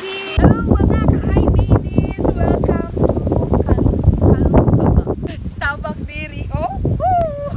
baby! Hello mga ka-i-babies! Welcome to Sabak Diri. Oh!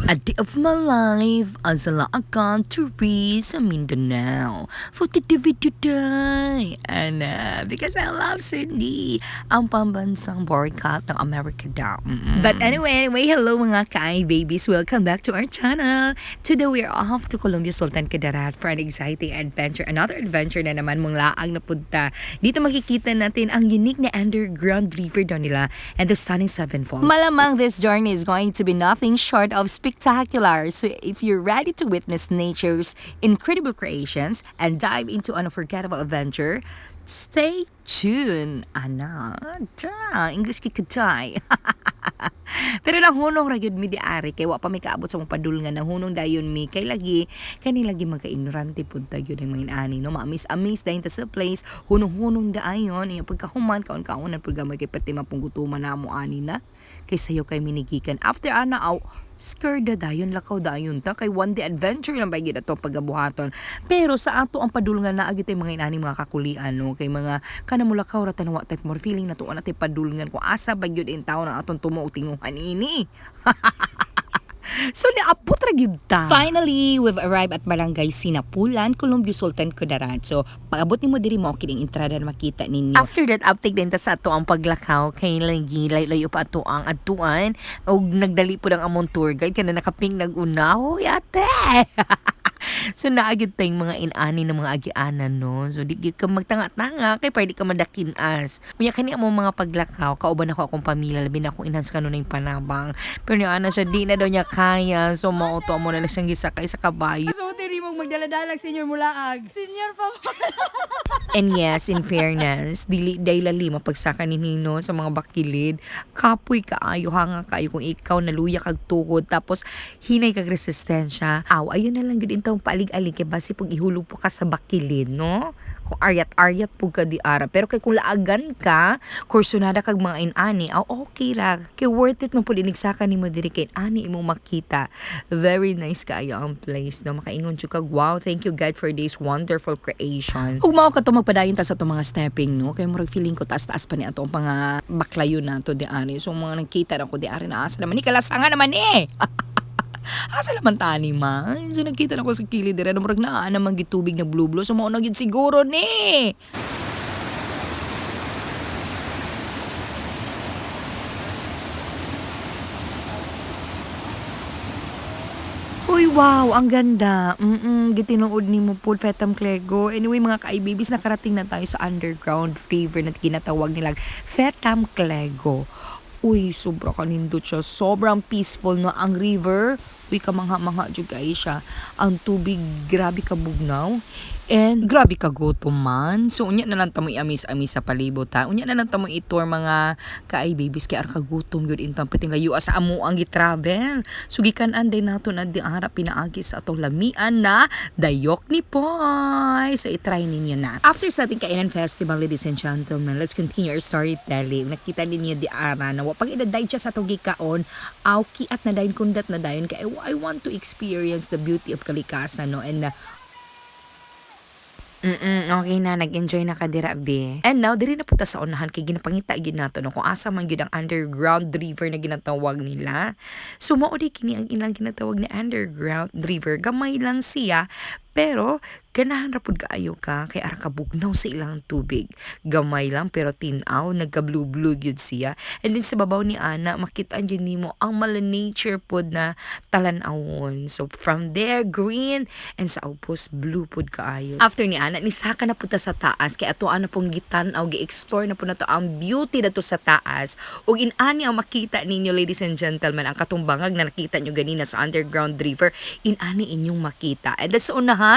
A day of my life as a akan to read sa Mindanao for the video today. And because I love Sydney, ang pambansang boycott ng America daw. But anyway, hello mga ka-i-babies. Welcome back to our channel. Today we are off to Columbia Sultan Kudarat for an exciting adventure. Another adventure na naman mong laang na punta. Dito makikita natin ang unique na underground river daw nila and the stunning Seven Falls. Malamang this journey is going to be nothing short of spectacular. So if you're ready to witness nature's incredible creations and dive into an unforgettable adventure, stay tuned. English kikatay. Pero nahunong ra gyud mi di ari kay wa pa mi kaabot sa mong padulngan nahunong dayon mi kay lagi magka-ignorante pud ta gyud ang mga ani no ma-amaze dayon ta sa place hunong daayon iya pagkahuman kaon-kaonan pud gamay kay perti mapunggutuman namo ani na kay sayo kay minigikan after ana scared dayon lakaw dayon ta kay one day adventure lang ba gyud ato pagabuhaton pero sa ato ang padulngan na agit ay mga inani mga kakulian no kay mga kanamo lakaw ra tanawa type more feeling na tuon natay padulngan ko asa ba gyud in taon ang aton tumutinguhan ini. So naabot ra gyud ta. Finally, we've arrived at Barangay Sinapulan, Columbia Sultan Kudarat. So pag-abot nimo diri mo kining entrada na makita ninyo. After that, uptake din ta sa ato ang paglakaw kay lagi layo pa ato ang adtuan og nagdali pud ang among tour guide kana nakaping nag-unaw yate. So naagid tayong mga inani ng mga agianan no. So di ka magtanga-tanga kay pwede ka madakinas. Kunya kani amo mga paglakaw kauban ako akong pamilya labi na akong enhance kanon ng panabang. Pero ni ana siya di na daw niya kaya. So mauto mo na lang siyang gisakay sa kabayo. So diri mo magdala-dalag senior mulaag. Senior pa mo. And yes, in fairness, dili lali mapagsaka ni Nino sa mga bakilid. Kapoy kaayo hanga kaayo kung ikaw naluya kag tuhod tapos hinay kag resistensya. Ayun na lang gid intong paalig-alig kay basi pug ihulog po ka sa bakilid, no? Kung aryat-aryat pug ka di ara. Pero kay kung laagan ka, kursunada kag mga inani, okay ra. Kay worth it man pud inigsaka nimo diri kay ani imong makita. Very nice kaayo ang place, no? Makaingon jud kag wow, thank you God for this wonderful creation. Ug mao ka to magpadayon ta sa to mga stepping, no? Kay murag feeling ko taas-taas pa ni ato ang mga baklayon na to di ani. So mga nagkita na ko di ari na asa naman ni kalasangan naman eh. Asa naman tani man. So nagkita na ko sa kilid dire na murag naa naman gitubig na blue so mao na gid siguro ni. Uy, wow, ang ganda. Gitinuod ni mo po, Fetam Clego. Anyway, mga ka-i-babies, nakarating na tayo sa underground river na ginatawag nilang Fetam Clego. Uy, sobra kanindot siya. Sobrang peaceful no ang river. Uy, kamangha-mangha jud kay siya. Ang tubig, grabe ka bugnaw. And grabe ka gutom man. So, unya na lang tamo i-amis-amis sa palibot ha. Unya na lang tamo itor mga ka-i-babies kay arka gutom yun intang piting layo sa amo ang gi-travel. So, gikan-an day nato na di harap pinaagi sa atong lamian na Dayok ni Poy. So, itry ninyo na. After sa ating kainan festival, ladies and gentlemen, let's continue our storytelling. Nakita ninyo di ara na wapang idaday siya sa atong gikaon. Kiat na dayon kundat na dayon kay I want to experience the beauty of kalikasan no and okay na, nag-enjoy na ka dira be. And now, diri na punta sa unahan kay ginapangita gid nato no kung asa man gyud ang underground river na ginatawag nila. So mao di kini ang ilang ginatawag na underground river. Gamay lang siya pero ganahan ra pud kaayo ka kay ara ka bugnaw sa ilang tubig. Gamay lang pero tinaw, nagka-blue gyud siya. And then sa babaw ni ana makita gyud nimo ang mala nature pod na talan-awon. So from there green and sa upos blue pod kaayo. After ni ana nisaka na pud ta sa taas kay ato ana pong gitan-aw gi-explore na pud nato ang beauty nato sa taas. Ug inani ang makita ninyo ladies and gentlemen ang katong bangag na nakita nyo ganina sa underground river inani inyong makita. And that's sa unahan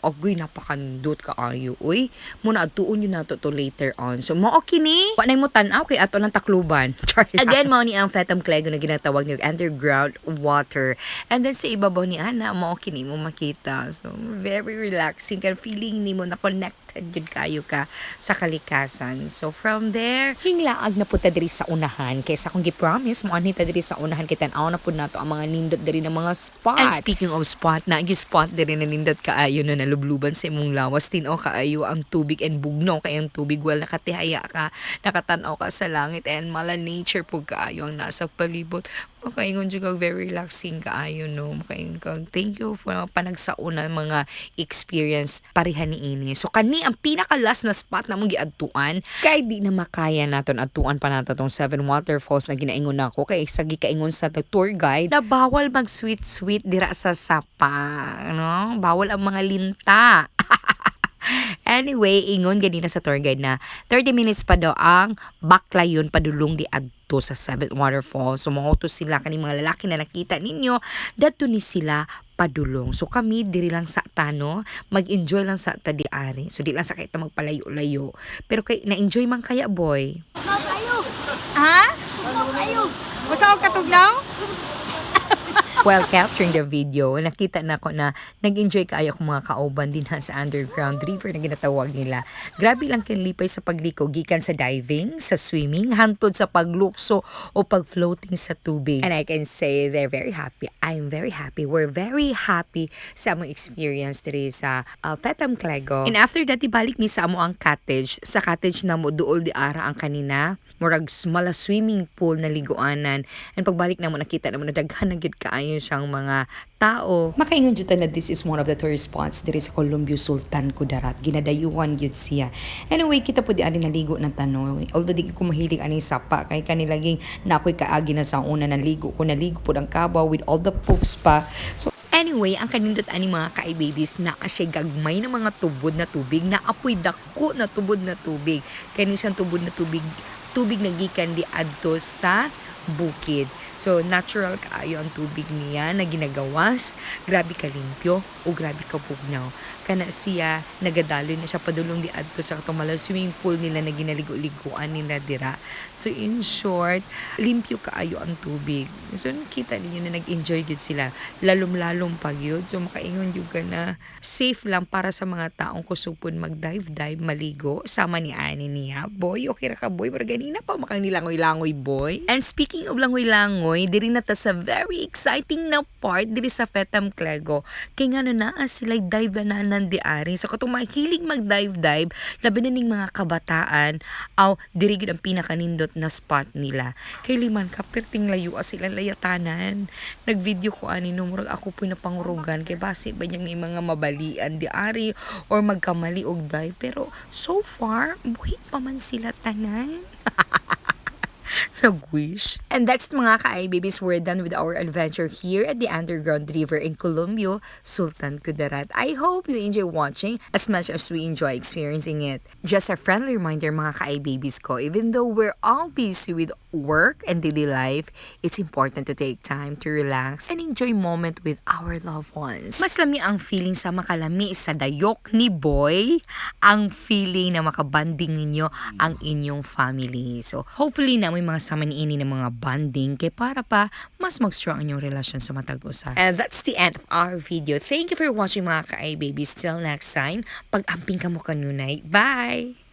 Agoy, napakandot kaayo. Uy, muna atuon yun nato to later on. So, mao kini. Wanay mo tanaw kay ato ng takluban. Again, mao ni ang Fetam Clego na ginatawag niyo underground water. And then sa ibabaw ni ana, mao kini mo makita. So, very relaxing. Kaya feeling ni mo na connect connected good kayo ka sa kalikasan. So from there, hinglaag na po ta diri sa unahan. Kaysa kung gi-promise mo anhi ta diri sa unahan kay tan-aw na po nato ang mga nindot diri ng mga spot. And speaking of spot, na spot diri na nindot kaayo na nalubluban sa imong lawas, tin-o kaayo ang tubig and bugnaw kay ang tubig well nakatihaya ka, nakatan-aw ka sa langit and mala nature po kaayo ang nasa palibot. Makaingon jud kag very relaxing kaayo no. Makaingon kag thank you for panagsauna mga experience pareha niini. So kani ang pinaka-last na spot na mong giadtuan kay di na makaya naton adtuan pa nato tong Seven Waterfalls na ginaingon nako kay sa gikaingon sa tour guide na bawal mag sweet dira sa sapa, no? Bawal ang mga linta. Anyway, ingon ganina sa tour guide na 30 minutes pa daw ang baklayon padulong di adto sa Seventh Waterfall. So mohoto sila kani mga lalaki na nakita ninyo, dadto ni sila padulong. So kami diri lang sa tano, mag-enjoy lang sa tadiari. So di lang sa kay ta magpalayo-layo. Pero kay na-enjoy man kaya boy. Ha? Usa og katugnaw? While capturing the video, nakita na ko na nag-enjoy kaayo akong mga kauban din ha sa underground river na ginatawag nila. Grabe lang kinlipay sa pagliko, gikan sa diving, sa swimming, hantod sa paglukso o pag-floating sa tubig. And I can say they're very happy. I'm very happy. We're very happy sa among experience diri sa Fetam Clego. And after that, ibalik mi sa amo ang cottage. Sa cottage na mo duol di ara ang kanina. Murag mala swimming pool na liguanan. And pagbalik na mo nakita na mo na daghan na gid kaayo siyang mga tao. Makaingon jud na this is one of the tourist spots diri sa Columbio Sultan Kudarat. Ginadayuhan gyud siya. Anyway, kita po di ani naligo ng tano. Although di ko mahilig ani sapa kay kanilaging nakoy kaagi na sa una naligo ko po ang kabaw with all the poops pa. So anyway, ang kanindot ani mga ka-babies na asya gagmay na mga tubod na tubig na apoy dako na tubod na tubig. Kani siyang tubod na tubig na gikan di adto sa bukid. So, natural kaayo ang tubig niya na ginagawas. Grabe kalimpyo o grabe kabugnaw. Kana siya, nagadaloy na siya padulong di adto sa katumala swimming pool nila na ginaligo-liguan nila dira. So, in short, limpyo kaayo ang tubig. So, nakita niyo na nag-enjoy gud sila. Lalom-lalom pag yun. So, makaingon juga na safe lang para sa mga taong kusupon mag-dive-dive, maligo. Sama ni ani niya. Boy, okay ra ka boy. Pero ganina pa makang nilangoy-langoy boy. And speaking of langoy-langoy, diri na ta sa very exciting na part diri sa Fetam Clego. Kay nga na sila dive na nandiari. So katong mahilig mag-dive-dive, labi na ning mga kabataan, aw diri gid ang pinakanindot na spot nila. Kay liman ka perting layo sila layatanan. Nag-video ko ani no murag ako po napangurugan kay base ba niyang mga mabalian diari or magkamali og dive. Pero so far, buhi pa man sila tanan. Nag-wish. And that's mga ka-babies, we're done with our adventure here at the underground river in Columbio, Sultan Kudarat. I hope you enjoy watching as much as we enjoy experiencing it. Just a friendly reminder mga ka-babies ko, even though we're all busy with work and daily life, it's important to take time to relax and enjoy moment with our loved ones. Mas lami ang feeling sa makalami sa dayok ni Boy, ang feeling na makabanding ninyo ang inyong family. So, hopefully na may mga sama niini ng mga bonding kay para pa mas mag-strong ang inyong relasyon sa matag usa. And that's the end of our video. Thank you for watching mga ka-babies. Till next time, pag-amping ka mo kanunay. Bye!